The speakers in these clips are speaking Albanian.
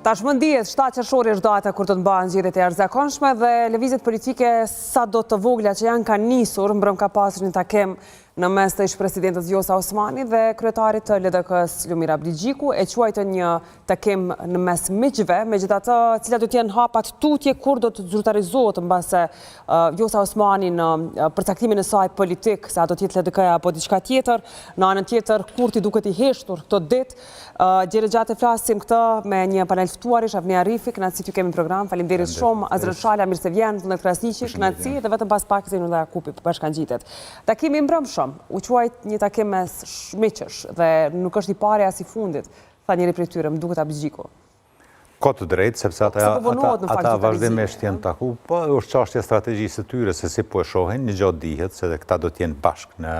Tashmë ndihet 7 qershori është data kur të mbahen zgjedhjet e jashtëzakonshme dhe lëvizjet politike sa do të vogla që janë kanë nisur. Mbrëm ka pasur një takim në mes të ish-presidentës Vjosa Osmani dhe kryetarit të LDK-s Lumir Abdigjiku, e quajtën një takim në mes miqve, megjithatë cilat do të jenë hapat tutje kur do të zyrtarizohet mbase Vjosa Osmani në përcaktimin e saj politik, sa do të jetë LDK-ja apo diçka tjetër. Në anën tjetër, kur ti duket i heshtur këto ditë. Gjerë gjatë flasim këtë me një panel ftuarish, Avnia Rifi, kënaqësi t'ju kemi në program. Faleminderit shumë, Azra Shala, mirë se vjen, Vullnet Krasniqi, kënaqësi dhe vetëm pas pak Zenu dhe Jakupi bashkangjitet. Takimi i mbrëmshëm, u quajt një takim mes miqësh dhe nuk është i pari as i fundit, tha njëri prej tyre, më duket Abdigjiku. Ka të drejtë, sepse ata vazhdimisht janë taku, po është çështja strategjisë së tyre se si po e shohin, një gjë dihet se këta do të jenë bashkë në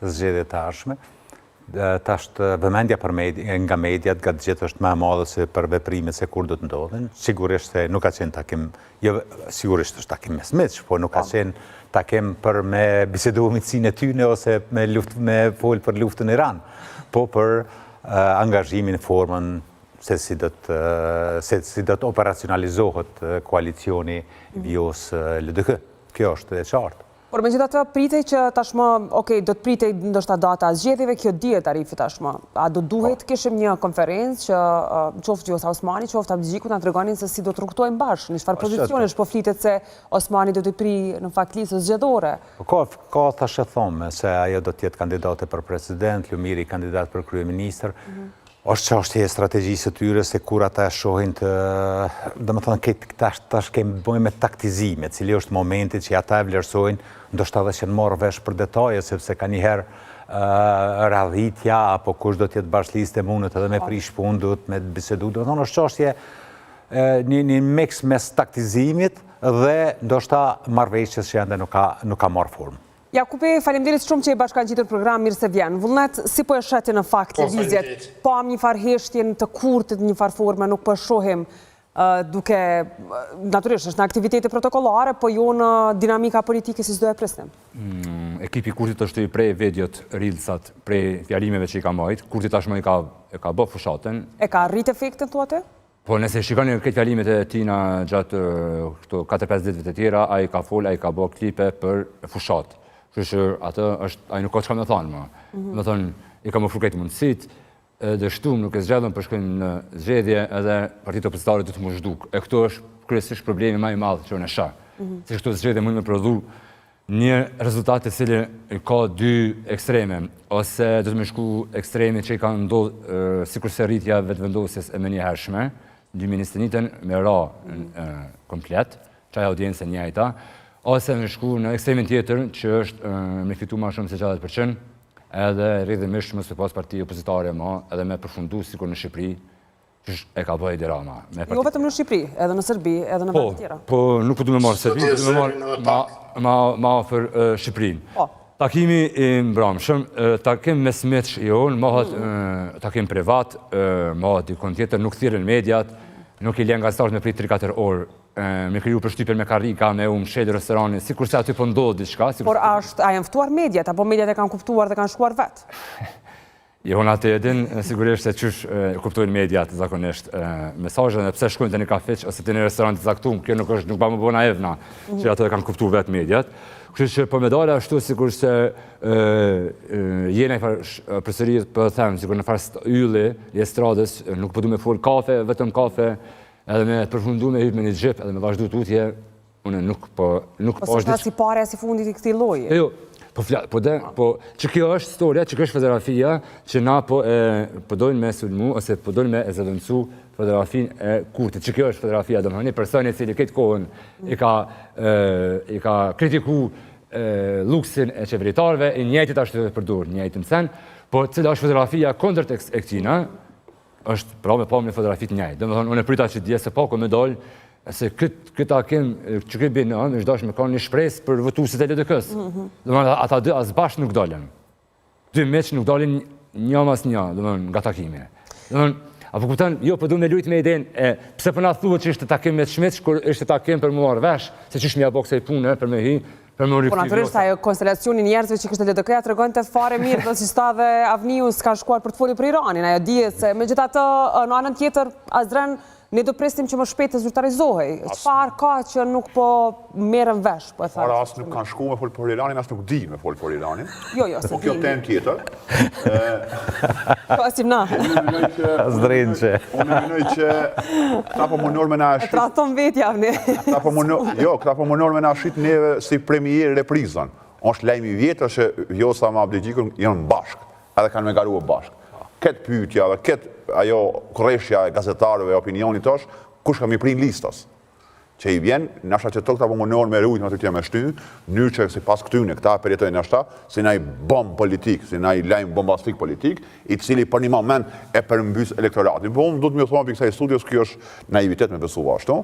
zgjedhjet e ardhshme. Tash vëmendja nga mediat gatë gjithë është më e madhe se për veprimet se kur do të ndodhen. Sigurisht se nuk ka qenë takim, jo sigurisht është takim mes miqsh, po nuk ka qenë takim për me bisedu mitësinë e tyne ose me fol për luftën e Iran, po për angazhimin, formën se si do të operacionalizohet koalicioni Vjos LDK. Kjo është e qartë. Por megjithatë pritej që tashmë, do të pritej ndoshta data e zgjedhjeve, kjo dihet tarifi tashmë. A do duhet kishim një konferencë që qoftë Vjosa Osmani, qoftë Abdigjiku na tregonin se si do të rrugtojnë bashkë, në çfarë pozicionesh, po flitet se Osmani do të pri në fakt listën zgjedhore. Ka tash e thonë se ajo do të jetë kandidate për president, Lumiri kandidat për kryeministër. Është çështje e strategjisë së tyre se kur ata shohin të, domethënë tash kemi bëjmë me taktizime, cili është momenti që ata e vlerësojnë, ndoshta edhe që në marrë vesh për detaje, sepse ka njëherë radhitja, apo kush do të jetë bashkëlistë mundet edhe me prish fundut, me bisedu, domethënë është çështje një mix mes taktizimit dhe ndoshta marrëveshjes që ende nuk ka marrë formë. Jakupi, faleminderit shumë që i bashkangjitur program, mirë se vjen. Vullnet, si po e sheti në fakt lëvizjet? Pam një farë heshtjen të kurtit, një farë forme, nuk po e shohim duke, natyrisht është në aktivitete protokollare, po jo në dinamika politike si s'do e presnim. Ekipi kurtit është i prej vedjot rilsat, prej fjalimeve që i ka majt. Kurtit tashmë e ka bë fushatën. E ka rrit efektin thuate? Po nëse shikoni këtë fjalimet e tina gjatë 4-5 ditëve të tjera, a i ka fol, a i ka bë klipe për fushatë. Kështu atë është, ai nuk ka çka më thonë më. Më thonë, i ka më furket mundësit, dhe shtum nuk e zgjedhën për shkojnë në zgjedhje edhe partitë opozitare do të më zhduk. E këto është kryesisht problemi më i madh që unë e shoh. Se këto zgjedhje mund të prodhu një rezultat i cili ka dy ekstreme, ose do të më shku ekstremi që i kanë ndodhur sikurse rritja vetëvendosjes e menjëhershme, dy ministrinitën me ra komplet, çaj audiencë njëjta. Ose me shku në ekstremin tjetër që është me fitu ma shumë se 60%, edhe rrjedhimisht më së pas parti opozitare ma, edhe me përfundu sikur në Shqipëri, që e ka bëjë dirama. Jo vetëm në Shqipëri, edhe në Serbi, edhe në vende tjera. Po, nuk po du me marë Serbi, du me marë ma ofër Shqipërinë. Takimi i mbrëmshëm, takim mes miqsh jonë, mahat takim privat, mahat dikon tjetër, nuk thirrën mediat, nuk i lën gazetarët me prit 3-4 orë. Me kriju përshtypjen me karrika, me mshedë restorani, sikur se aty po ndodh diçka. Por a janë ftuar mediat, apo mediat e kanë kuptuar dhe kanë shkuar vetë? Jo, në atë e din, sigurisht se qysh kuptojnë mediat zakonisht mesazhet, dhe pse shkojnë të një kafeq ose të një restorant të zaktum, kjo nuk ba më bëna evna, që ato e kanë kuptu vetë mediat. Kështu që po me dale ashtu, sikur se jena i farë përsërit për them, sikur në farë ylli i estradës, nuk po du me fol kafe, vetëm kafe, edhe me përfundu me hypë me një gjip, edhe me vazhdu tutje, unë nuk po është diqë. Si pare si fundit i këti loje? Jo, po që kjo është historia, që kjo është fotografia, që na po dojnë me sulmu, ose po dojnë me e zëdëncu fotografin e kurtit. Që kjo është fotografia, dhe më një personi cili këtë kohën i ka kritiku luksin e qeveritarve, i njëjtit ashtë të përdur, njëjtën sen, po cila është fotografia kondër e këtina, është pra me pamë një fotografit njëjtë. Dhe më thonë, unë e prita që dje se pako me dollë, se këta kemë, që këtë bëjnë në, është dashë me ka një shpresë për votuesit e LDK-s. Dhe më thonë, ata dy as bashkë nuk dollën. Dy meq nuk dollin një mas një, dhe më thonë, nga takime. Dhe më thonë, apo kuptan, jo, po du me lujt me idenë, pse përna thuhet që ishte takim me të shmitsh, kur ishte takim për muar vesh, se që shmja bokse i punë, për me hi, Po natyrisht ajo konstelacioni njerëzve që kishte LDK-ja tregon të fare mirë dhe si sta dhe Avniu s'ka shkuar për të folur për Iranin. Ajo dihet se megjithatë në anën tjetër Azren ne do presim që më shpejt të zyrtarizohej. Çfarë ka që nuk po merren vesh, po e thashë. Para as nuk kanë shkuar me fol për Iranin, as nuk di me fol për Iranin. Jo, se po kjo temë tjetër. Po asim na. Zdrençe. Unë mendoj që këta po munor me na E traton vetja Avni. këta po munor me na shit neve si premier reprizën. Është lajmi i vjetër që Vjosa me Abdixhikun janë bashkë, edhe kanë me garuar bashkë. Këtë pyetja dhe këtë ajo korreshja e gazetarëve e opinionit është, kush ka mi prin listas? Që i vjen, nashta që këta po munor me rujt me të tja me shty, mënyrë që si pas këtyne, këta përjetojnë nashta, si na i bomb politik, si na i lajm bombastik politik, i cili për një moment e përmbys elektoratin. Po unë du të më thonë për kësaj studios, kjo është naivitet me besu ashtu.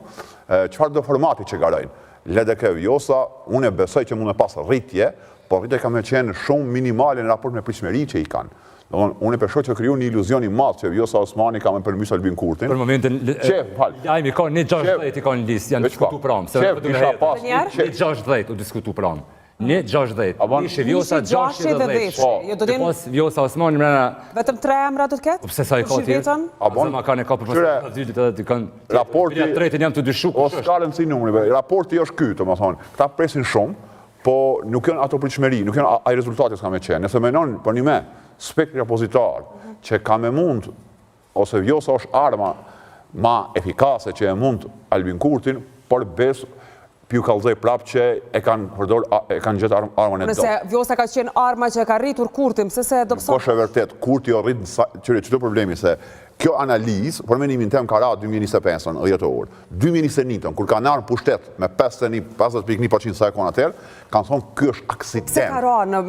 Çfarë do formati që garojnë? LDK Vjosa, unë e besoj që mund me pas rritje, por rritje ka me qenë shumë minimale në raport me pritshmëri që i kanë. Unë e përshoj që kriju një iluzion i madh që Vjosa Osmani ka me përmbys Albin Kurtin. Për momentin, lajmi ka një 60 i ka në listë, janë diskutu pramë. Një 60 u diskutu pramë. Një 60. Ishe Vjosa 60. Të pas Vjosa Osmani mrena... Vetëm 3 emra do të ketë? Pse sa i ka tjerë? Zëma ka në ka për pasë zylit edhe të kanë... Raporti... Tretin jam të dyshu. O s'karen si numrive. Raporti është kytë, më thonë. Këta presin shumë, po nuk janë ato pritshmëri, nuk janë ai rezultati s'ka me qenë. Nëse menon për një me, spektri opozitar, që ka me mund, ose Vjosa është arma ma efikase që e mund Albin Kurtin, por besë piu kallëzoj prapë që e kanë gjetë armën e do. Nëse Vjosa ka qenë arma që e ka rritur Kurtin, pëse se do pësot? Po shë vërtet, Kurti o rritë në qëto problemi se kjo analizë, për menimin tem ka ra 2025, 10 orë. 2021, kur ka narë pushtet me 50.1% sa e konë atër, kanë thonë kjo është aksident. Se ka ra në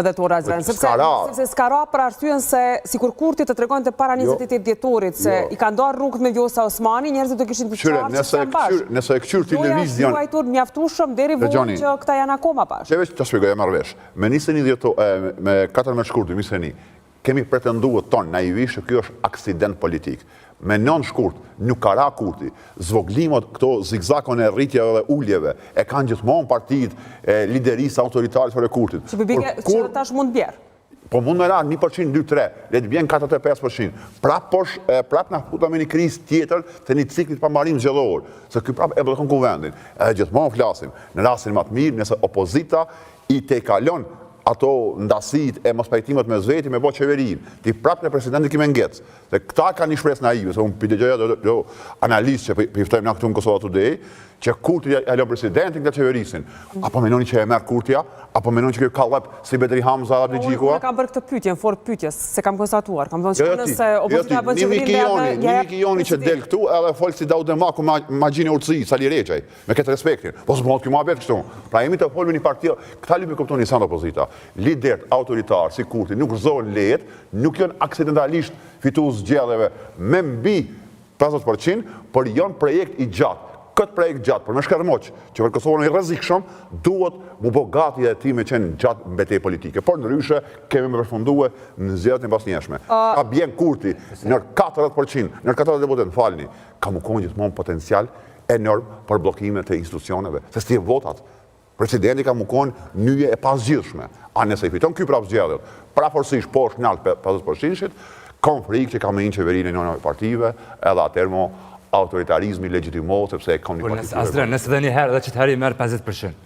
10 orë Azren? Sepse s'ka ra për arsyen se si kur Kurti të tregon të para 28 djetorit, se i ka ndarë rrugët me Vjosa Osmani, njerëzit do kishin për qarë që s'kan bashkë. Nëse e këqyrë televizion... Doja shkuajtur mjaftueshëm deri vonë që këta janë akoma bashkë. Që veç të shpjegoj e marrë vesh. Me 14 shkurt 2021, kemi pretenduar tonë naivisht që kjo është aksident politik. Me 9 shkurt, nuk ka ra Kurti. Zvoglimot, këto zigzakon e rritjeve dhe uljeve, e kanë gjithmonë partitë e liderisë autoritarit për e Kurtit. Që përbike që tash mund bjerë? Po mund me ra 1%, 2-3, le të bjen 45%. Prap na futa me një krizë tjetër të një ciklit pamarim zgjedhor, se ky prap e bllokon kuvendin. Edhe gjithmonë flasim, në rastin më të mirë, nëse opozita i kalon ato ndasit e mos pajtimet me zveti me bo qeverin, ti prap në presidenti kime ngec. Se këta ka një shpresë naive, se unë pëjdegjoja do analistë që pëjftojmë në këtu në Kosova Today, që Kurti e lë presidentin këtë qeverisin. Apo menoni që e merë Kurtja, apo menoni që kjo ka lep si Betri Hamza dhe Abdixhikua? Unë kam bërë këtë pytje, në forë pytjes, se kam konstatuar. Kam thonë që nëse opozita bën qeverin dhe Nimi Kijoni që del këtu edhe folë si Daudemaku ma gjini urtësi, Sali Reqaj, me këtë respektin. Po së bëllot kjo ma betë kështu. Pra jemi të folë me një partia, këta lipi këptoni sa në opozita. Lidert autoritar si Kurti nuk rëzohen let, nuk janë aksidentalisht fitu zgjedhjeve me mbi 50%, por janë projekt i gjatë. Këtë projekt gjatë, për me shkërmoq, që për Kosovën e rrezikshëm, duhet mu bo gati e ti me qenë gjatë mbetej politike. Por në ryshe, kemi me përfundue në zgjedhjet e pasnjeshme. Ka bjen Kurti, nër 40%, nër 40 deputet, falni, ka mu konë gjithmonë potencial enorm për blokime të institucioneve. Se s'ti e votat. Presidenti ka mu konë nyje e pasgjithshme. A nëse i fiton ky prap zgjedhjet, praforësisht po është nalt 50%, kam frikë që ka me një qeverinë e njënave partive, edhe atërmo autoritarizmi legitimohet sepse e kam një parti. Azren, nëse dhe një herë dhe që të herë i merë 50%.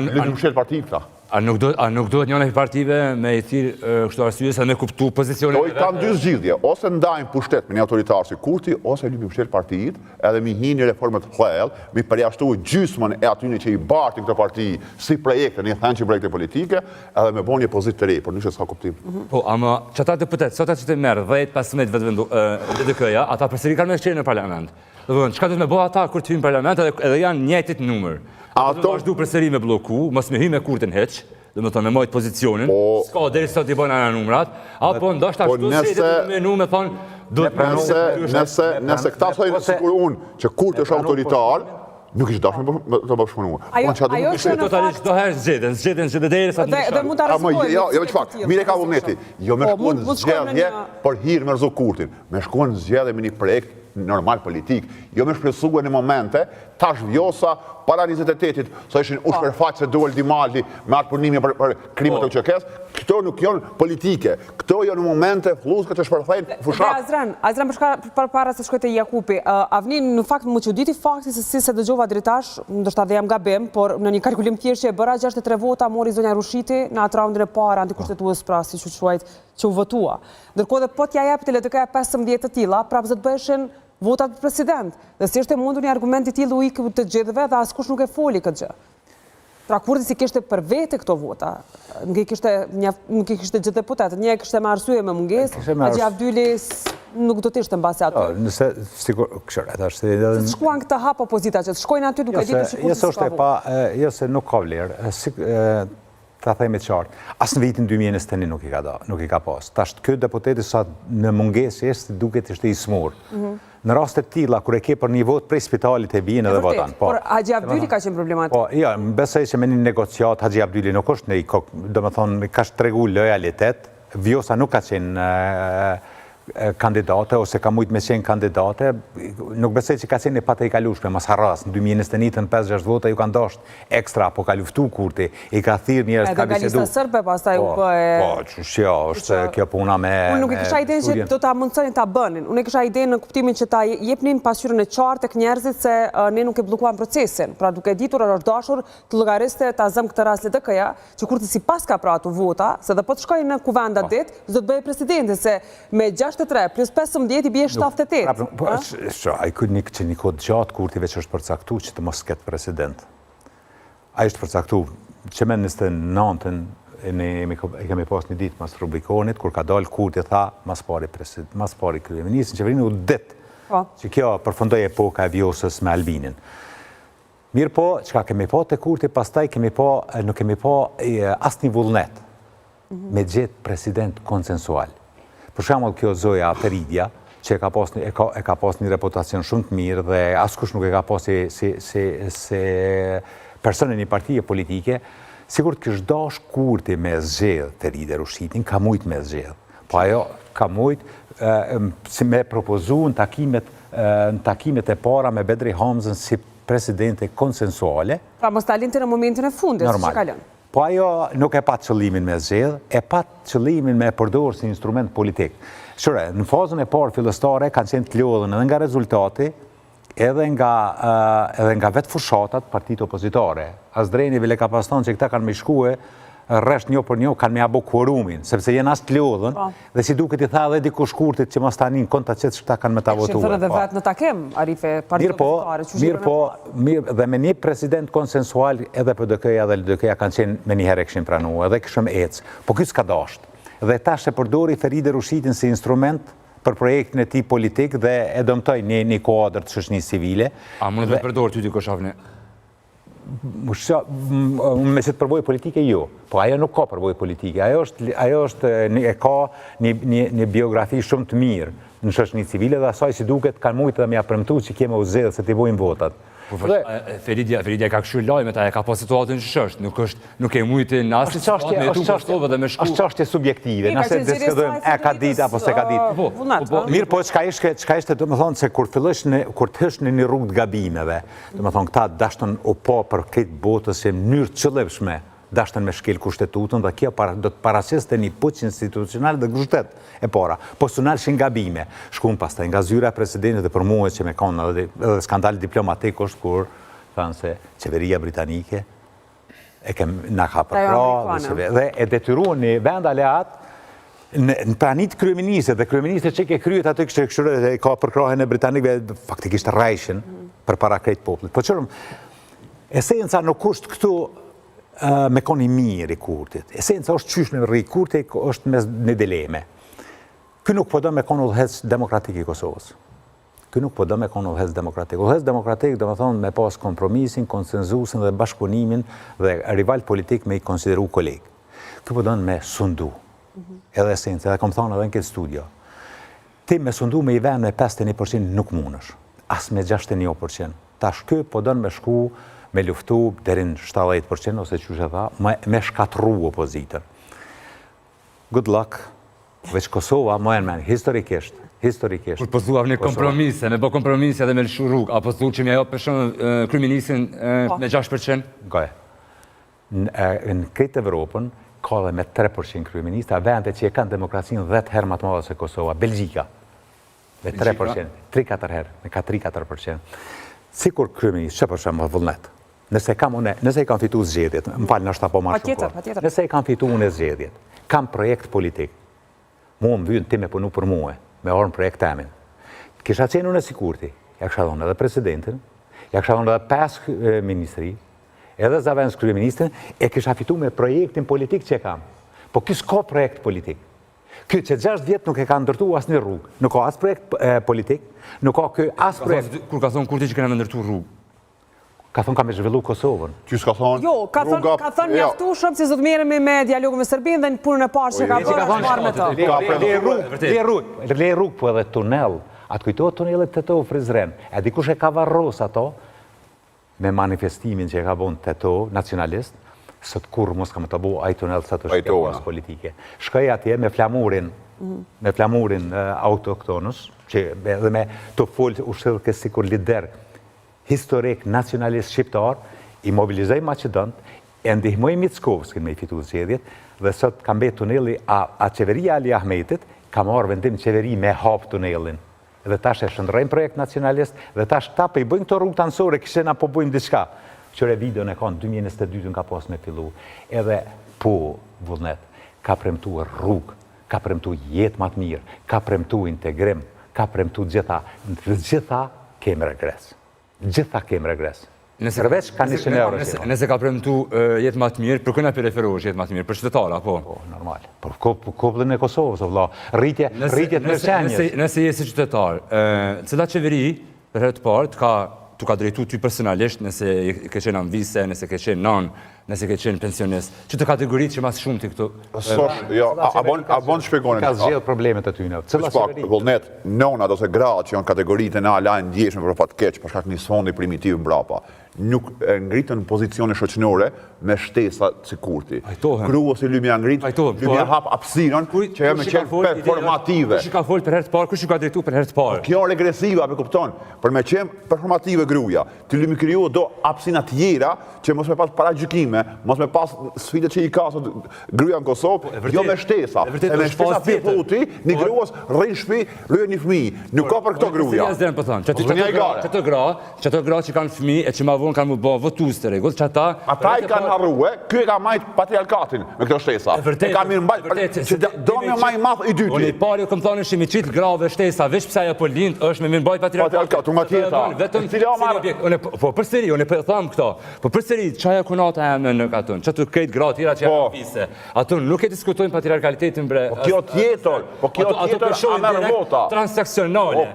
Lidhë më shetë parti këta. A nuk duhet njëna i partive me i thirë kështu arsye se me kuptu pozicionin? Do i kanë dy zgjidhje, ose ndajnë pushtet me një autoritar si Kurti, ose lidhë më shetë partiit, edhe mi hi një reformet thellë, mi përjashtu gjysmën e atyne që i bartin këtë parti si projekte, një thënë që projekte politike, edhe me bo një pozit të rej, por nëshë s'ka kuptim. Po, ama që ata deputet, sota që të merë 10-15 vetëvendu LDK-ja, ata përsëri kanë me shqenë në parlament. Çka do të me bo ata kur të hyjnë në parlament edhe janë njëjtit numër. Ato vazhdu përsëri me bloku, mos me hy me Kurtin heq, dhe me thonë me mojtë pozicionin, s'ka deri sot i bëjnë anë numrat, apo ndoshta ashtu se me nu me thonë... Nëse këta thojnë sikur unë që Kurti është autoritar, nuk ishtë dashme të bashkëpunuar. Ajo është në fakt... Do herë zgjedhen deri sa të Dhe mund të arrisukojnë... Jo, me që fakt, mire ka vullneti, jo me shkuën zgjedhje për hirë me rëzu Kurtin, me shkuën zgjedhje me një projekt normal politik, jo me shpresuar në momente, tash Vjosa para 28-it, sa ishin u shperfaq se duhet Dimali me atë punimi për krimet e QK-s, këto nuk janë politike, këto janë momente fluske që shpërthejnë fushat. Azran, për para se shkoj te Jakupi, Avnin në fakt më çuditi fakti se si se dëgjova dritash, ndoshta dhe jam gabim, por në një kalkulim thjesht që e bëra 63 vota mori zonja Rushiti në atë raundin e parë antikushtetues, pra siç u quajt, që u votua. Ndërkohë dhe po t'ja jep LDK 15 të tilla, prapë do të bëheshin votat për president. Dhe si është e mundur një argument i tillë u ikë të gjithëve dhe askush nuk e foli këtë gjë. Pra Kurti si kishte për vete këto vota, nuk i kishte gjithë deputetët, një kishte me arsye me mungesë, Haxhi Abdyli nuk do të ishte mbasi aty. Nëse sigur Se shkuan këtë hap opozita që të shkojnë aty duke ditur se Kurti s'ka votë. Jo se nuk ka vlerë, ta themi qartë, asë në vitin 2021 nuk i ka pas. Tash këtë deputeti sa në mungesë është duket ishte i smur. Në rastet tilla, kur e ke për një votë prej spitalit e vinë edhe votan. Por Haxhi Abdyli ka qenë problematik. Po, ja, besoj që me një negociat, Haxhi Abdyli nuk është në i kokë, do më thonë, ka shtregu lojalitet, Vjosa nuk ka qenë kandidate, ose ka mujtë me qenë kandidate, nuk besoj që ka qenë e pata i kalushme, mas harras, në 2021 në 5-6 vota ju kanë dasht ekstra, po ka luftu Kurti, i ka thirë njerës ka bisedu. Edhe nga lista sërbe, pastaj u bë e... Po, qështja, është kjo puna me... Unë nuk e kisha idenë që do ta mundësonin ta bënin, unë e kisha idenë në kuptimin që ta jepnin pasqyrën e qartë tek njerëzit se ne nuk e bllokuam procesin, pra duke ditur është dashur të llogariste ta zëm këtë rast LDK-ja, që Kurti sipas ka pra ato vota, se dhe po të shkojnë në kuvenda ditë, do të bëjë presidenti, se me 63 plus 15 i bie 78. A i këtë që një kodë gjatë Kurti veç është përcaktu që të mos ketë president. A është përcaktu që me 29-ën e kemi pas një ditë mas Rubikonit, kur ka dalë Kurti tha mas pari kryeministë, në qeverinë u ditë që kjo përfundoi epoka e Vjosës me Albinin. Mirë po, çka kemi pa të Kurti, pastaj nuk kemi pa asë një vullnet me gjetë president konsensual. Për shembull kjo Zoja Peridja, që e ka pas një reputacion shumë të mirë dhe askush nuk e ka pas se person e një partije politike, sigur të kishte dash Kurti me zgjedh Peridja Rushitin, ka mujt me zgjedh. Po ajo ka mujt si me propozu në takimet e para me Bedri Hamzën si presidente konsensuale. Pra mos ta linte në momentin e fundit, si që ka lënë. Po ajo nuk e pat qëllimin me zgjedh, e pat qëllimin me përdorë si instrument politik. Shure, në fazën e parë fillestare kanë qenë të lodhën edhe nga rezultati, edhe nga vetë fushatat partit opozitare. Azdreni vile ka paston që këta kanë me shkue, rresht një për një kanë me abo quorumin, sepse jenë as të lodhën, dhe si duket i tha edhe dikush Kurtit që mos tani në konta qëtë që këta kanë me ta votuar. Shqe thërë dhe vetë në takem, Arife, partit opozitare. Mirë, dhe me një president konsensual edhe PDK-ja dhe LDK-ja kanë qenë me një herë këshin pranua, edhe këshëm ecë, po kjo s'ka dasht. Dhe ta shë përdori Feride Rushitin si instrument për projektin e ti politik dhe e dëmtoj një kuadrë të shoqënisë civile. A mundet me përdorë ty Koshavni? Me që të përboj politike, jo. Po ajo nuk ka përboj politike. Ajo ka një biografi shumë të mirë në shoqëni civile dhe asaj si duket kanë mujtë dhe me apremtu që keme u zedhë se t'i bojnë votat. Feridja ka këshur lajme, ta e ka pas situatën që është, nuk e mujtë në asë situatë me tu Kosovë dhe me shku. është qashtje subjektive, nëse diskutojmë e ka ditë apo se ka ditë. Mirë po, qka ishte të më thonë se kur të hësh në një rrugë të gabimeve, të më thonë këta dashtën o po për këtë botës e mënyrë qëllëvshme, dashtën me shkel kushtetutën dhe kjo do të paraqeste një puç institucional dhe kushtet e para. Po sunal shin gabime. Shkun pastaj nga zyra e presidentit dhe për mua që me kanë edhe skandal diplomatik është kur thanë se qeveria britanike na ka përpra dhe e detyruan një vend aleat në pranit kryeministit dhe kryeministit që ke kryet atë kështë këshurë ka përkrahen e britanikve faktikisht rajshin për para krejt poplit. Po qërëm, esenca nuk është këtu me koni mirë i Kurtit. Esenca është qysh me rri Kurtit është me një dileme. Kë nuk po do me konë udhëhec demokratik i Kosovës. Kë nuk po do me konë udhëhec demokratik. Udhëhec demokratik do me thonë me pas kompromisin, konsenzusin dhe bashkëpunimin dhe rival politik me i konsideru kolegë. Kë po do me sundu. Edhe esenca, edhe kom thonë edhe në këtë studio. Ti me sundu me i ven me 51% nuk munësh. As me 61%. Tash kë po do me shku me luftu derin 70% ose që që tha, me shkatru opozitën. Good luck, veç Kosova, më e në men, historikisht historikisht. Kur pëthuav një kompromise, me bo kompromise edhe me lëshu rrugë, apo thu që me jo për shumë kryeministin me 6%? Goje. Në këtë Evropën, ka dhe me 3% kryeminista, vende që e kanë demokracinë 10 herë më të madhe se Kosova, Belgjika, me 3%, 3-4 herë, me ka 3-4%. Sikur kryeminist, që për shumë vullnet, nëse i kam fitu zgjedhjet, më falë nështë apo marë shumë kohë, nëse i kam fitu unë zgjedhjet, kam projekt politik, mu më vynë ti me punu për muë, me orën projekt temin. Kisha qenë unë e sikurti, ja kësha dhonë edhe presidentin, ja kësha dhonë edhe 5 ministri, edhe zavens kryeministrin, e kisha fitu me projektin politik që e kam. Po kësë ka projekt politik. Kjo që 6 vjetë nuk e ka ndërtu asë një rrugë. Nuk ka asë projekt politik, nuk ka kjo asë projekt. Kur ka thonë kurti që kena me ndërtu rrugë? Ka thonë ka me zhvillu Kosovën. Që s'ka thonë? Jo, ka thonë mjaftu shumë që zdo të merremi me dialogu me Serbinë dhe në punën e parë që ka bërë me to. Le rrugë po edhe tunel. Atë kujtohet tunelet të to Frizren. E dikush e ka varros ato me manifestimin që e ka bon të to nacionalist, sot kur mos ka më të bo a i tunel sa të shkjohës politike. Shkoj atje me flamurin autoktonus, që edhe me të folë u shëllë kësi kur lider historik nacionalist shqiptar, i mobilizoj Macedont, e ndihmoj Mickovskin me i fitu zgjedhjet, dhe sot kam betë tuneli a qeveria Ali Ahmetit, ka marrë vendim qeveri me hap tunelin. Dhe tash e shëndrojmë projekt nacionalist, dhe tash ta për i bëjmë të rrugë të ansore, këshena po bëjmë diçka. Qëre video në kanë 2022 nga pas me fillu. Edhe po, vullnet, ka premtu rrugë, ka premtu jetë matë mirë, ka premtu integrim, ka premtu gjitha. Gjitha kemë regres. Gjitha kemë regres. Përveç ka 100 euro. Nëse ka premtu jetë matë mirë, për këna për referosh jetë matë mirë? Për qytetara, po? Po, normal. Për koplën e Kosovës, o vla. Rritjet në qenjës. Nëse jesi qytetar, cila qeveri, për herë të parë, tu ka drejtu ty personalisht, nëse ke qenë anvise, nëse ke qenë nan, nëse ke qenë pensionist, që të kategoritë që mas shumë të këtu? A bon shpjegonin. Ka zgjedhë problemet të tyne. Cila qeveri? Vullnet, nona ose gratë që janë kategoritë në alajnë ndjeshme për fatë keqë, për shkak një fondi primitiv mbrapa, nuk ngritën pozicione shoqënore me shtesa si kurti. Krua si Lymja ngritë, Lymja hap apsiron që e me qenë performative. Kush i ka folë për herë të parë, kush i ka drejtu për herë të parë? Kjo regresiva, me kupton, për me qenë performative gruja, të Lymi kriju do apsina tjera që mos me pas para gjykime, mos me pas sfide që i ka sot gruja në Kosovë, jo me shtesa. E me shtesa puti, një gruas rrinë shpi, rrëjë një fëmi. Nuk ka për këto gruja. Qëto gra që kanë fëmi e që ma vonë kanë mu bo votus të regull, që ata i kanë harrue, kjo e ka majtë patriarkatin me këto shtesa. E ka mirë mbajtë, që do me majtë math i dyti. Unë i pari këmë thonë shimi qitë grave shtesa, veç pësa e po lindë, është me mirë mbajtë patriarkatin. Patriarkat, unë tjeta. Vetëm po përsëri, unë e thamë këto, po përsëri, qaja kunata e në katun, që të krejt gra tjera që e fise. Atun nuk e diskutojnë patriarkalitetin bre. Po kjo tjetër, a merë vota. Transakcionale.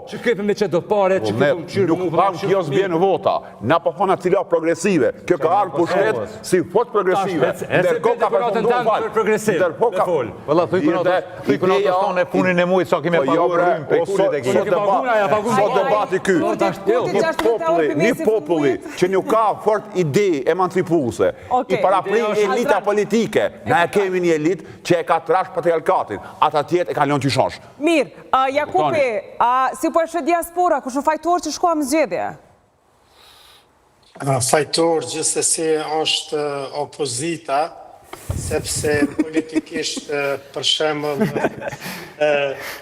Që këpëm me që do pare, që këpëm qyrë mu, kjo s'bjenë vota. Na po hona cila progresive. Kjo ka ardhë pushtet si fort progresive. Ndërko ka përfunduar falë. Ndërko ka folë. Vëlla, thuj kunatës tonë e punin e mujtë, sa kime pagu rrymë për kurit e kime. Sot debati ky. Një populli që nuk ka fort ide emancipuse, i paraprin elita politike. Na e kemi një elit që e ka trash patriarkatin. Ata tjetë e ka lënë që shosh. Mirë, Jakupi, si po është diaspora, kush u fajtor që shkoam zgjedhje? Fajtor gjithsesi është opozita, sepse politikisht për shembull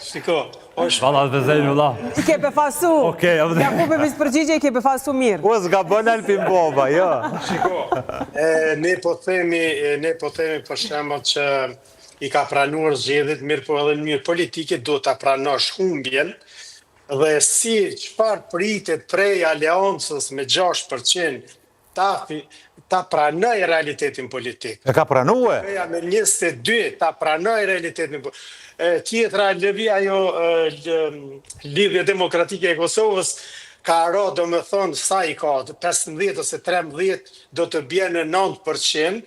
shiko, Valla të zejnë la. I ke befasu. Jakupi mis përgjigje i ke befasu mirë. O, s'ga bën Alpin Boba, jo. Shiko, ne po themi për shembull që i ka pranuar zgjedhjet, mirë po edhe në mënyrë politike do ta pranosh humbjen. Dhe si çfarë pritet prej aleancës me 6% ta pranoj realitetin politik. E ka pranue? Preja me 22 ta pranoj realitetin politik. Tjetra lëvia ajo Lidhja Demokratike e Kosovës ka do me thonë sa i ka, 15 ose 13 do të bjenë në 9%,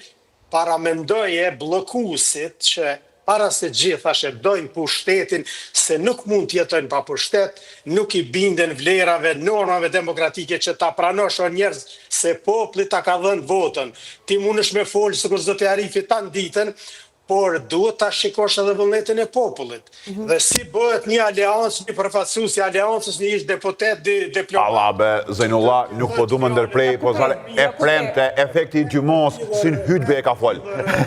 para mendoje bllokuesit që para se gjithash e dojnë pushtetin, se nuk mund t'jetojnë pa pushtet, nuk i binden vlerave, normave demokratike që ta pranosh o njerëz se popli ta ka dhënë votën. Ti mundesh me folë, së kur zëtë Arifi tanë ditën, por duhet ta shikosh edhe vullnetin e popullit. Dhe si bëhet një aleancë, një përfaqësues i aleancës, një ish deputet, diplomat. Allah be, Zejnullah, nuk po du më ndërprej, po zare e premte, efekti i gjymos, si në hytbe e ka fol.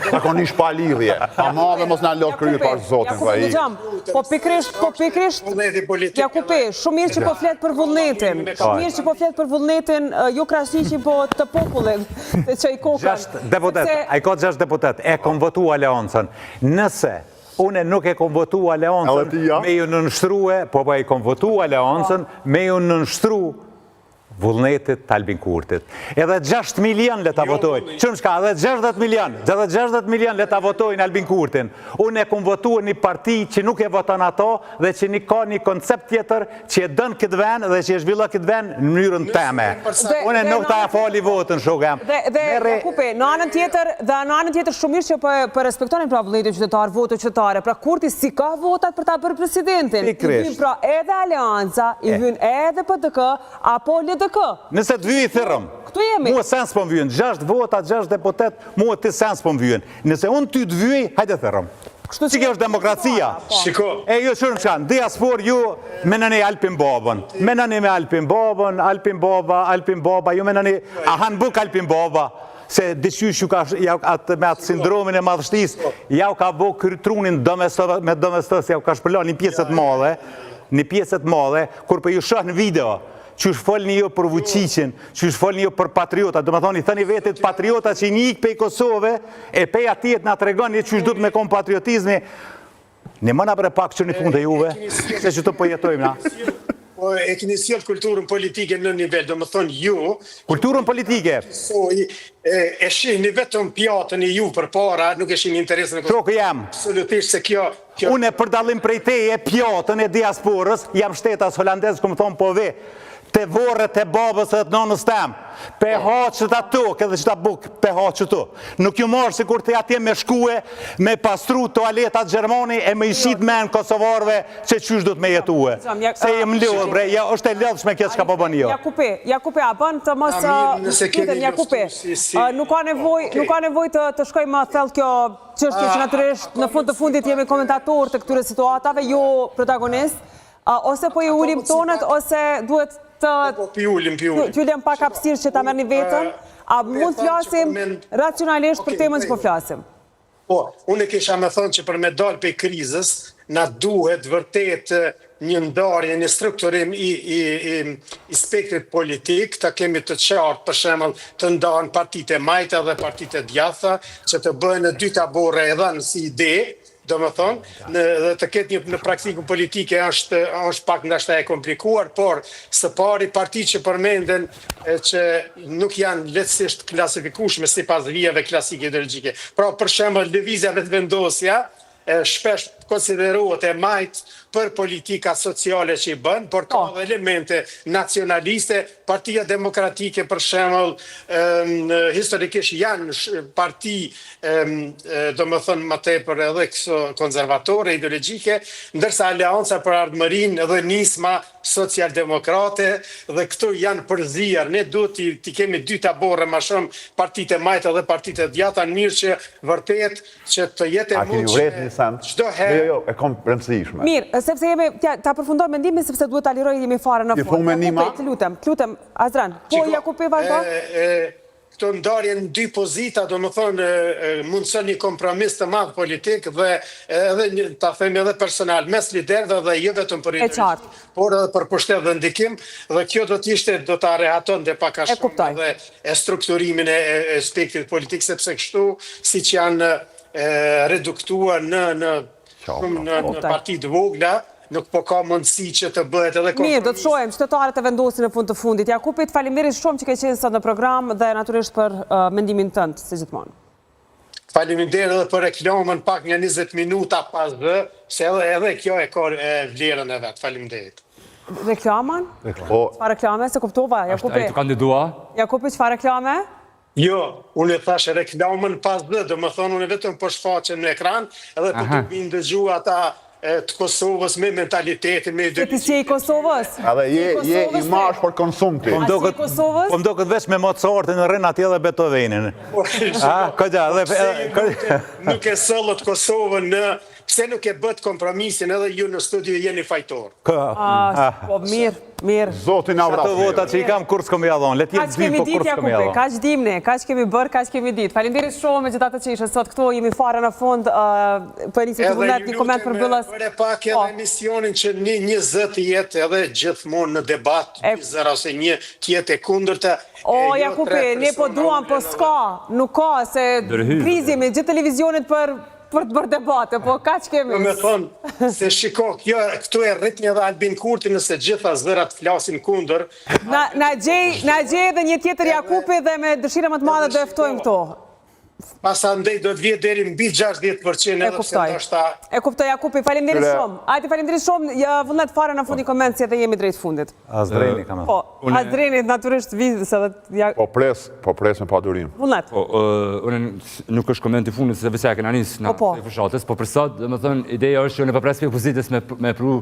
Ta konish pa lidhje. Pa madhe mos na lot kryet pas zotin, pa i. Po pikrisht, Jakupi, shumë mirë që po flet për vullnetin. Shumë mirë që po flet për vullnetin, jo krahasiqin po të popullit, që i kokan. Deputet, a i ka 6 deputet, e kom votu aleancën. Nëse une nuk e kom votu aleancën me ju nënshtrue, po i kom votu aleancën me ju nënshtru vullnetit të Albin Kurtit. Edhe 6 milion le ta votojnë. Qëmë shka, edhe 60 milion le ta votojnë Albin Kurtin. Unë e kom votu një parti që nuk e voton ato dhe që ka një koncept tjetër që e dënë këtë ven dhe që e zhvilla këtë ven në mënyrën teme. Unë nuk ta fali votën, shugam. Dhe Jakupi, në anën tjetër shumë mirë që për respektonin pra vullnetin qytetar, votë qytetare. Pra Kurti si ka votat për ta bërë presidentin. I vyn pra edhe Aleanca, i vyn edhe PDK, apo LDK. Nëse të vyjë thërëm, mua sens po më vyjën, 6 vota, 6 deputet, mua të sens po më vyjën. Nëse unë ty të vyjë, hajde thërëm. Që kjo është demokracia. E ju qërën qanë, diaspor ju menani Alpin Babën. Menani me Alpin Babën, Alpin Baba, ju menani ahan buk Alpin Baba. Se diqysh ju ka me atë sindromin e madhështis, ja u ka bo trunin me domestës, ja u ka shpëllon një pjeset madhe, kur për ju shah në video, që është folni jo për Vučićin, që është folni jo për patriota, do më thoni, thëni vetit patriota që një ikë pej Kosove, e pej atijet nga të regoni që është du të me kom patriotizmi, në mëna bre pak që një punë dhe juve, se që të pojetojmë na. E keni sjellë kulturën politike në nivel, do më thonë ju... Kulturën politike? E shihni vetëm pjatën e ju për para, nuk e shihni interesën e... Trokë jam. Absolutisht se kjo... Unë e përdalim prej teje pjatën e diasporës, jam shtetas holandez, këmë thonë po ve, të vorët e babës e të nonës tem, pe haqët ato, këtë që ta buk, pe haqët tu. Nuk ju marë si kur të atje me shkue, me pastru toaletat Gjermani e me ishit men Kosovarve që qysh du të me jetue. Se jem lëllë, bre, është e lëllë shme kjo që ka po bënë jo. Jakupi, a bënë të mësë... Jakupi, nuk ka nevoj të shkoj më thellë kjo qështje që naturisht në fund të fundit jemi komentator të këtyre situatave, jo protagonist, ose po i ulim tonët, ose duhet t'jullem pak apsirë që ta merë një vetën, a mund flasim racionalisht për temën që po flasim? Po, unë e kisha me thonë që për me dalë për krizës, na duhet vërtet një ndarje, një strukturim i spektrit politik, ta kemi të qartë për shembull të ndarën partitë e majta dhe partitë e djatha, që të bëhen në 2 tabore edhe në si ide, do më thonë, dhe të ketë një praktikën politike është pak ndashta e komplikuar, por së pari parti që përmenden që nuk janë lehtësisht klasifikueshme sipas vijave klasike ideologjike. Pra për shembull lëvizja vetëvendosja shpesh konsiderohet e majt për politika sociale që i bën, por ka dhe elemente nacionaliste, Partia Demokratike për shembull historikisht janë parti do më thënë më tepër edhe konservatore, ideologjike, ndërsa Aleanca për Ardhmërinë dhe Nisma socialdemokrate dhe këto janë përzierë. Ne duhet t'i kemi 2 tabore më shumë, partitë e majta dhe partitë e djata, në mirë që vërtet që të jetë e mundshme çdo herë. Jo, e kom rëndësishme. Mirë, sepse jemi, ta përfundoj mendimin, sepse duhet ta liroj jemi fare në fund. Të lutem, Azran, po Jakupi vazhdo? Këto ndarje në 2 pozita, do më thonë, mundëson një kompromis të madh politik dhe edhe, ta themi edhe personal, mes liderëve dhe jo vetëm për ideologi, por edhe për pushtet dhe ndikim, dhe kjo do ta rehaton dhe pak a shumë dhe strukturimin e spektrit politik, sepse kështu, si që janë reduktuar në parti të vogla, nuk po ka mundësi që të bëhet edhe kompromis. Mirë, do të shohim qytetarët e vendosin në fund të fundit. Jakupit, faleminderit shumë që ke qenë sot në program dhe natyrisht për mendimin tënd, si gjithmonë. Faleminderit edhe për reklamën pak një 20 minuta pas dhe, se edhe kjo e ka vlerën e vet. Faleminderit. Reklaman? Çfarë reklame? Se kuptova, Jakupi. Ai të kandidua? Jakupi, çfarë reklame? Jo, unë e thash reklamën pas dhe, do më thonë unë vetëm po shfaqen në ekran, edhe për të bindë dëgju ata të Kosovës me mentalitetin, me Ti si e i Kosovës? Edhe je i marsh për konsumti. A si i Kosovës? Po mdo këtë veç me Mozartin, rrin atje dhe Beethovenin. Nuk e sollët Kosovën në... Pse nuk e bët kompromisin edhe ju në studio jeni fajtor? Po mirë. Zotin Ato avrat. vota që i kam kur s'kom ja dhonë, let jetë Kaq dy, kemi po ditë, kur s'kom ja Jakupe, dhonë. kaq dimne, kaq kemi bërë, kaq kemi ditë. Faleminderit shumë me gjithatë që ishe sot këtu, jemi fare në fund, për iniciativën një koment për bëllës. Edhe pak edhe emisionin që një 20 jetë edhe gjithmonë në debat, 20 ose një tjetë e kundërta. O, Jakupe, ne po duam, po s'ka, nuk ka, se krizi me gjithë televizionit për të bërë debate, po ka që kemi. Me thonë, se shiko, këtu e rritni edhe Albin Kurti nëse gjitha zërat flasin kundër. Na gjej edhe një tjetër Jakupi dhe me dëshira më të madhe do eftojmë këto. Pasa ndej do të vjetë deri mbi 60% edhe pse ndoshta. E kuptoj Jakupi, faleminderit shumë. Ajde faleminderit shumë, vullnet fare në fundi koment si edhe jemi drejt fundit. Azdreni kam e. Po, Azdreni natyrisht vizit se dhe... Po pres me padurim. Vullnet. Unë nuk është koment i fundit se vëse e kena njës në fushatës, po për sot, dhe më thënë, ideja është që në përpres për pozitës me pru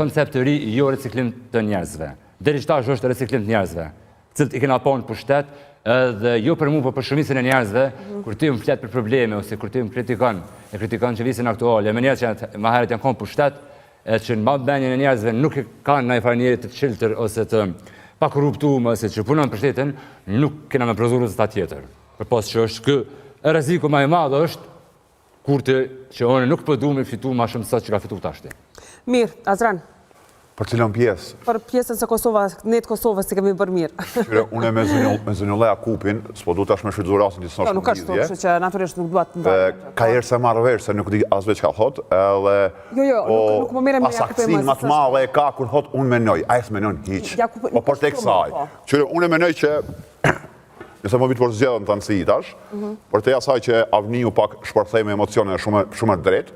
koncept të ri jo reciklim të njerëzve. Deri qëta është reciklim të njerëzve, cilët i kena ponë për shtet, dhe jo për mu, për shumicën e njerëzve, kur ti më flet për probleme, ose kur ti më kritikon qeverisjen aktuale, me njerëz që ma herët janë konë për shtet, që në mabbenjën e njerëzve nuk kanë në i farë njerët të qiltër, ose të pa korruptuar, ose që punon për shtetin, nuk kena me prozurës ta tjetër. Për pas që është kë, e rreziku ma i madhe është, kur të që one nuk përdu me fitu ma shumë sot që ka fitu tashti. Mirë, Azran. Për cilën pjesë? Për pjesën se Kosova, ne të Kosovës si kemi bërë mirë. Qyre, unë me Zënjolla Jakupin, s'po du tash me shfrytëzu rastin që s'nosh nuk është të kështu që naturisht nuk duat të ndajë. Ka herë se marrë vesh, se nuk di asve që ka thot, edhe... nuk më merrem me Jakupin pasaksin më të madhe e ka kur thot unë menoj, a e s'menon hiq. Po për tek saj. Qyre, unë menoj që... Nëse më vitë për zgjedhën të nësi tash, për te asaj që avniju pak shpërthej me emocione shumë drejt,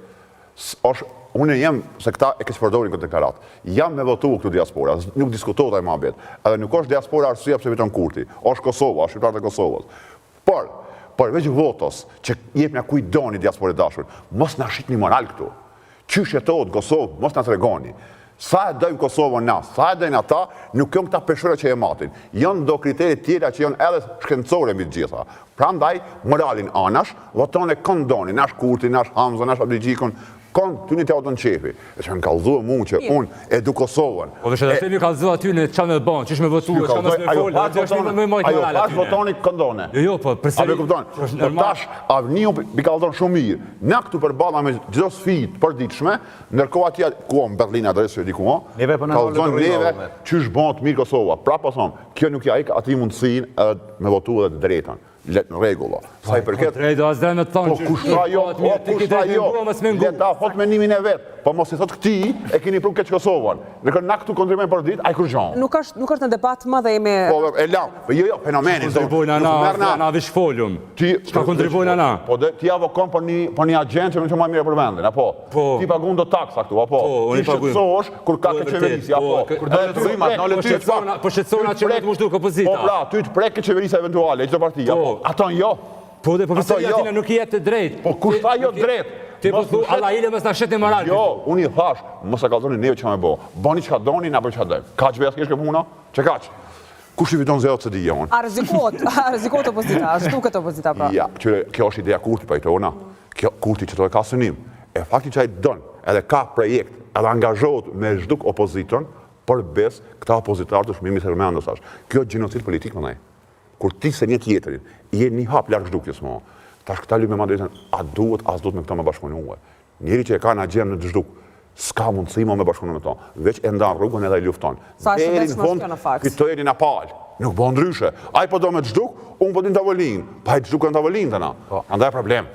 unë jem, se këta e kësë përdorin këtë deklarat, jam me votu këtu diaspora, nuk diskutohet e ma bet, edhe nuk është diaspora arsuja pëse viton Kurti, është Kosova, është shqiptarët e Kosovës. Por veç votos që jep nga kujdoni diaspore dashur, mos në shqit një moral këtu. Qysh jetohet Kosovë, mos në të regoni. Sa e dojmë Kosovën na, sa e dojmë ata, nuk jënë këta peshura që e matin. Jënë do kriterit tjera që jënë edhe shkencore mbi të gjitha. Pra ndaj, moralin anash, voton e kondoni, nash Kurti, nash Hamza, nash Abdigjikun, konë të një të autonë qefi. E që në kalëzua mu që unë edu Kosovën. Po dhe që dhe temi kalëzua ty në qa me banë, që shme votu, që ka mësë me folë, dhe është me mojtë morale aty. Pash votoni këndone. Jo, po, përseri... Po tash, avniju bi kalëzon shumë mirë. Na këtu për bala me gjitho sfit për ditëshme, nërkohë atja, ku në Berlin adresë e dikumo, kalëzon neve që shbon të mirë Kosova. Pra pasom, kjo nuk ja ikë ati mundësin edhe me votu edhe të drejton. Në regullo. Sa i përket... Drejdo, as dhe me të thonë që... Po kushta jo, leta hot me nimin e vetë. Po mos i thot këti, e kini pru keq Kosovën. Në kërë na këtu kontribuojnë për ditë, a i kur gjonë. Nuk është në debat më dhe jemi... Po, e lam, jo, fenomeni. Kontribuojnë ana vish folium. Shka kontribuojnë ana? Po, ti avokon për një agent që më që ma mire për vendin, apo? Ti pagun do taksa këtu, apo? Ti shqetsosh kur ka ke qeverisi, apo? Po shqetsona që më të mushtu këpozita. Po, pra, ty të prek ke qeverisa eventuale, e qëto partia, ato jo. Po dhe përpësëri atina nuk jetë të drejt. Po kushta jo drejt. Ti po thu, Allah ile mësë në shetë në moral. Jo, unë i thash, mësë e kalzoni neve që me bo. Bani që ka doni, na për që ka dojmë. Ka që veja s'kesh ke puna? Që ka që? Kush i viton zero të dije unë? A rëzikot opozita, a shtuket opozita pra? Ja, që kjo është ideja Kurti pa i tona. Kurti që to e ka sënim. E fakti që a i dënë, edhe ka projekt, edhe angazhot me zhduk opoziton, për bes këta opozitarë të shmimi se rëmendës ashtë. Kjo është gjenocid politik më nej. Kur ti se një tjetërin, je një hap larkë zhdukjes më. Tash këta lyp me ma drejten, a duhet, as duhet me këta me bashkëpunuar. Njeri që e ka në gjemë në të zhduk, s'ka mundësi me bashkëpunu me ta. Veç e ndan rrugën edhe i lufton. Deri në fund, fitojeri në palë. Nuk bo ndryshe. Aj po do me të zhduk, unë po din të avolinë. Pa i të zhduk në të avolinë të na. Andaj problem.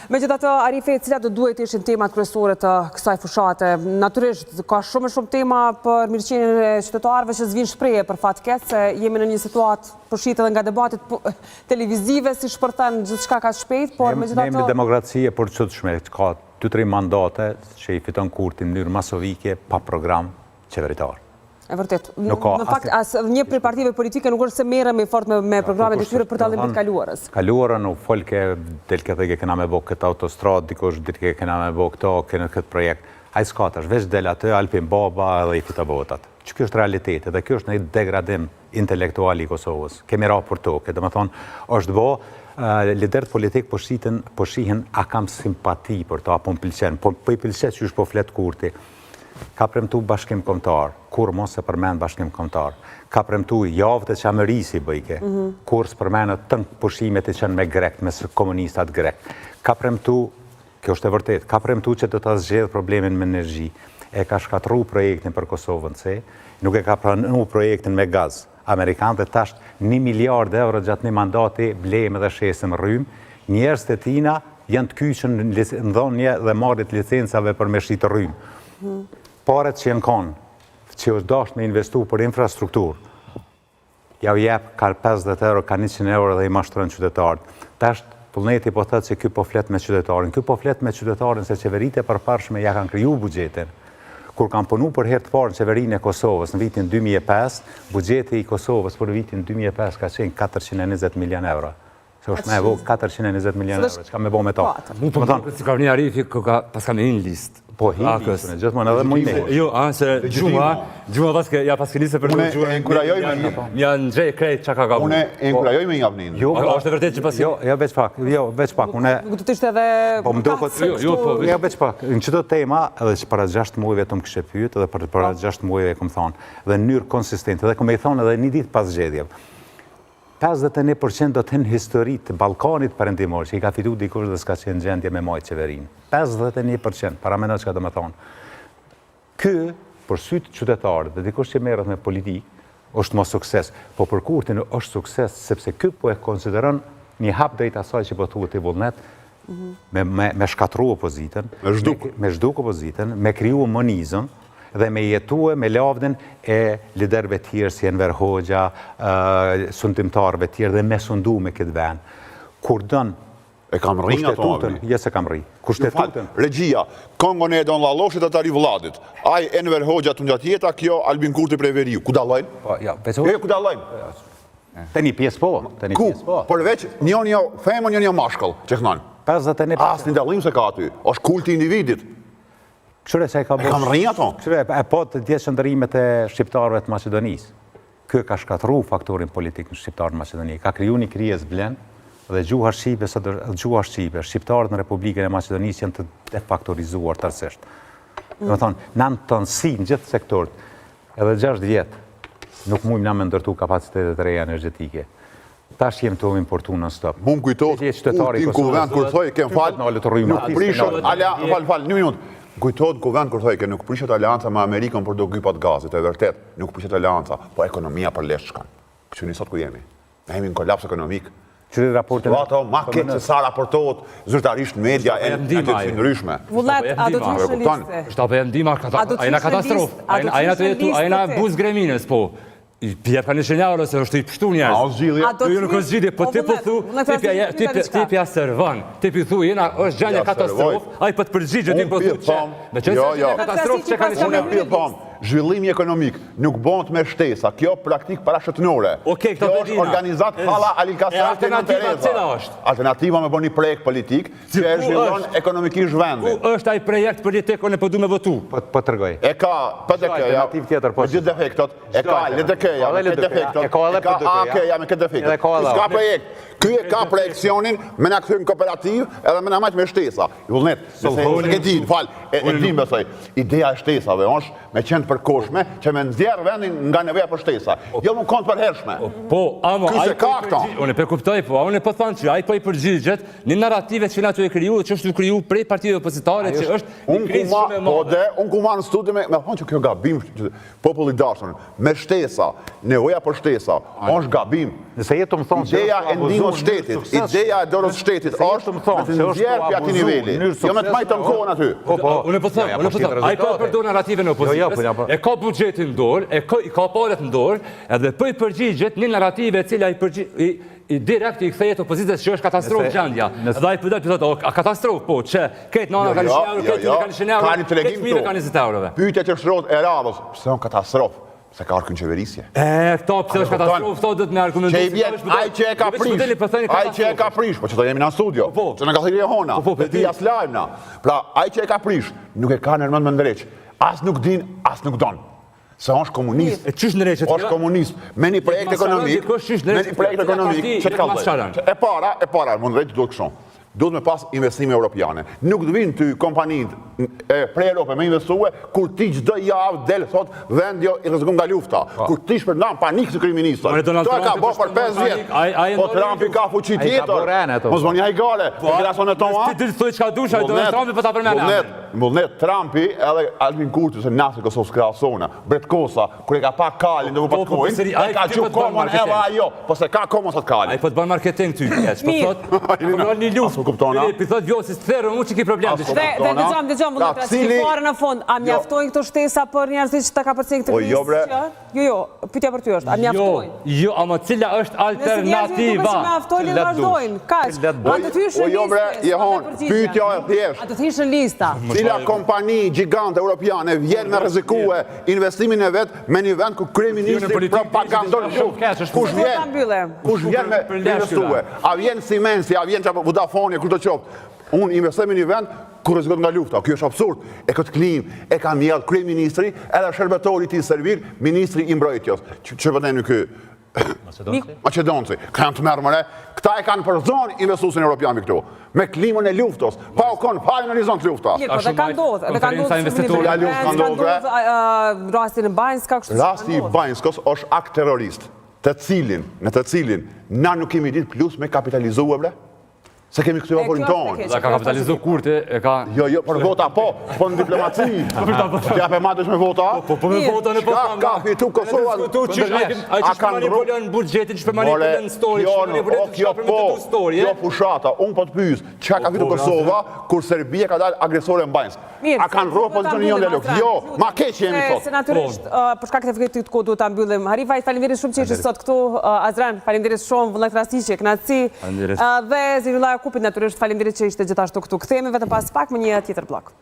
Megjithatë, Arife, cilat do duhet ishin temat kryesore të kësaj fushate? Natyrisht, ka shumë tema për mirëqenien e qytetarëve që s'vijnë shprehje për fat keq se jemi në një situatë përshit edhe nga debatet televizive si shpërthen gjithçka ka shpejt, por megjithatë... Ne jemi demokracie për çuditshme, ka 2-3 mandate që i fiton Kurti në mënyrë masovike pa program qeveritar. E vërtet. Në fakt, as një prej partive politike nuk është se merremi fort me programet e tyre për tallim të kaluarës. Kaluarën u folke del këtë që kena me bë këtë autostradë, dikush ditë që kena me bë këto, kena këtë projekt. Ai s'ka tash, veç del atë Alpin Baba edhe i fita botat. Që kjo është realiteti dhe kjo është një degradim intelektual i Kosovës. Kemi ra për tokë, domethënë është bë liderët politik po shihen a kam simpati për to apo m'pëlqen, po i pëlqen që është po flet Kurti. Ka premtu bashkim kombëtar, kur mos se përmend bashkim kombëtar. Ka premtu javët e qamërisi bëjke, kur s'përmenet tënë pushimet e qenë me grek, me komunistat grek. Ka premtu, kjo është e vërtet, ka premtu që do të zgjedh problemin me energji. E ka shkatru projektin për Kosovën C, nuk e ka pranu projektin me gaz. Amerikanët tash 1 miliard euro gjatë një mandati blejmë dhe shesim rrym, njerëz të tina janë të kyqën në dhonje dhe marrit licencave për me shqitë rrym. Paret që janë kanë, që është dasht me investu për infrastruktur, ja u jep ka 50 euro, ka 100 euro dhe i mashtron qytetarët. Tash Vullneti po thëtë se ky po flet me qytetarin. Ky po flet me qytetarin se qeveritë e përparshme ja kanë kriju buxhetin. Kur kanë punu për herë të parë në qeverinë e Kosovës në vitin 2005, buxheti i Kosovës për vitin 2005 ka qenë 420 milion euro. Se është me evo 420 milion euro, që ka me bo me to. Mu të më thonë, si ka një arifi, pas ka me një listë. Po, hinë listën e gjithmonë edhe mu i me. Jo, se gjuma paske, ja paske listë për Une e inkurajoj me një. Janë gjej krejt që ka gabu. Une e inkurajoj me një avnin. Jo, është e vërtet që paske. Jo, veç pak, une... Nuk të ishte edhe... Po më duket... Jo, veç pak, në qëto tema, edhe që para 6 muajve të më kështë pyet, edhe para 6 muajve e këmë thonë, dhe në njërë konsistente, dhe këmë i thonë edhe një ditë pas zgjedhjeve. 51% do të në histori të Balkanit perëndimor, që i ka fitu dikush dhe s'ka qenë gjendje me majtë qeverinë. 51%, para mendoj që ka të më thonë. Ky, për sytë qytetarët dhe dikush që merret me politikë, është më sukses. Po për Kurtin është sukses, sepse ky po e konsideron një hap drejt asaj që po thuhet i vullnet, me shkatru opozitën, me zhduk opozitën, me kriju monizëm, dhe me jetue me lavdën e liderëve tjerë si Enver Hoxha, sundimtarëve tjerë dhe me sundu me këtë vend. Kur dënë E kam rrinj ato avni. Jesë e kam rri. Kushtetutën. Regjia, Kongon e Don Lalloshit të tari Vladit. Aj Enver Hoxha të njët jeta, kjo Albin Kurti prej Veriu. Ku dalojnë? Ku dalojnë? Të një pjesë po. Ku? Përveç një femën, një mashkëll, që kënanë. 51%. As një dalim se ka aty. Është kulti individit. Këshure që e ka kam rrinj ato. Këshure e po të djetë shëndërimet e shqiptarëve të Macedonisë. Kjo ka shkatru faktorin politik në shqiptarë në Macedoni. Ka kriju një krijes blen dhe gjuha Shqipe, shqiptarët në Republikën e Macedonisë janë të defaktorizuar tërësisht. Në thonë, në tënësi në gjithë sektorët, edhe 6 vjetë, nuk mujmë na me ndërtu kapacitetet e reja energjetike. Tash jem të importu në stop. Mu më kujtot, Putin kuvend kur thoi, kem falë, nuk prishot, falë, një minutë. Kujtot kuvend kur thoi, nuk prishet alianca me Amerikën për do gypat gazit, e vërtet, nuk prishet alianca, po ekonomia për lesh shkan. Që një sot ku jemi? Ne jemi në kolaps ekonomik. Situato ma ketë se sa raportohet zyrtarisht në media e të ndryshme. Vullet, a do të ishte liste? Shtape e ndima, a jena katastrofë, a jena buz greminës, po. Pjep ka një shenjarë, se është i pështu njerës. A o zgjidhje? Jo nuk është zgjidhje, po ti po thu, ti pja servan. Ti po thu, jena është gjanja katastrofë, a i për të përgjigje, ti po thu që. Me qënë se gjanja katastrofë që ka një shenjarë. Zhvillimi ekonomik nuk bënd me shtesa, kjo praktik parashëtënore. Kjo është organizat hala Alikasati në Tereza. Alternativa me bëni projekt politik që e zhvillon ekonomikisht vendin. Ku është aj projekt politik në përdu me votu? Po të rgoj. E ka PDK-ja, me gjithë defektot, e ka LDK-ja, me këtë defektot, e ka AK-ja, me këtë defektot. Ska projekt. Ky e ka projekcionin me në këthyrë në kooperativ edhe me në majtë me shtesa. Vullnet, e din, e din besoj. Ideja e shtesave është me qenë përkoshme që me nëzjerë vendin nga neveja për shtesa. Jo më kontë përhershme. Po, amo, Kyse ka këta. Unë e përkuptoj, po, unë e përthanë që aj po i përgjigjet një narrative që na të e kriju, që është të kriju prej partive opozitare, që është një krizë shumë e madhe. Unë ku ma në studi me thonë që kjo gabim, populli dashën, me shtesa, nevoja për shtesa, është gabim. Nëse jetë më thonë Ideja e ndihmës shtetit, ideja e dorës shtetit është me të nxjerrë për ati nivelli. Jo me të majtë në kohën aty. Unë po thëmë, a i po përdor narrative në opozitës, e ka budgetin në dorë, e ka paret në dorë, edhe po i përgjigjet një narrative e cila i direkt i kthejet opozitës që është katastrofë gjendja. Dhe a i përdojt, a katastrofë, po, që ketë nana ka një shenjarë, ketë mire ka një shenjarë, ketë mire ka një zëtë eurove. Pyjtja që shërot e radhës, pëse në katastrofë. Se ka orë kënë qeverisje. Këto pëse është katastrofë, këto dhëtë me argumentu. Që i vjen, aj që e ka prish, po që të jemi në studio, që në ka thiri e hona, dhe ti as lajmëna. Pra, aj që e ka prish, nuk e ka në nërmën më ndreq. As nuk din, as nuk don. Se është komunist. është komunist. Me një projekt ekonomik, që të ka dhe. E para, më ndrejt duhet këshon. Duhet me pas investime europiane. Nuk të vinë ty kompanit prej Europe me investuë, kur ti çdo javë del, thot, vend jo i rrezikon nga lufta. Kur ti shpërndan panik si kryeministër. To e ka bërë për 5 vjet. Po Trumpi ka fuqi tjetër. Mos bëni ai gale. Relacionet tona. Ti thoj çka dush, ai Donald Trumpi po ta përmend. Vullnet Trumpi edhe Albin Kurti se nasë Kosovës krahasona. Bret Kosa, kur e ka pa kalin do po kojnë, ai ka çu komon edhe ajo, po se ka komon sot kalin. Ai po të bën marketing ty. Po thot, po një luftë. Kuptona. Ti thot jo si therrë, unë që ki problem. Dhe dëgjom, fare në fund, a mjaftojnë këto shtesa për njerëzit që ta ka përcjellë këtë listë? Jo, pyetja për ty është, a mjaftojnë? Jo, ama cila është alternativa? Nëse mjaftojnë dhe vazhdojnë, kaq. A do të hysh në listë? Pyetja e thjeshtë. A do të hysh në lista? Cila kompani gjigante europiane vjen me rrezikue investimin e vet me një vend ku kryeministri propagandon shumë. Kush vjen me investue? A vjen Simensi, a vjen Vodafone, kur do qoftë. Unë investoj me një vend kur rrezikon nga lufta. Kjo është absurd. E këtë klim e ka mjell kryeministri edhe shërbetori i servir, ministri i mbrojtjes. Që vënë ky Macedonci. Kanë të mërmëre. Këta e kanë për zonë investuesin europian këtu. Me klimën e luftës. Pa u konë palë në horizont lufta. Mirë, po dhe ka ndodhë rasti në Banjska. Rasti i Banjskës është akt terrorist, në të cilin na nuk kemi ditë plus me kapitalizuar ble. Se kemi këtë vaporin tonë. Ka kapitalizu Kurti, e ka... Jo, për vota po në diplomaci. Tja për matësh me vota. Po me vota në po ka fitu Kosova. A që shë manipullon budgetin, që shë manipullon story, që manipullon story. Jo pushata, unë po të pyes, që ka fitu Kosova, kur Serbia ka dalë agresore në Banjsk. A kanë rrë pozicionin jonë dialog? Jo, ma keq jemi sot. Senatorisht, për shkak të këtë kohë duhet ta mbyllim. Harifaj, faleminderit shumë që ishe sot këtu. Azran, faleminderit shumë, Vullnet Rastaqi, kënaqësi. Dhe Zyrullah Kupit natyrisht faleminderit që ishte gjithashtu këtu. Kthehemi vetëm pas pak me një tjetër blok.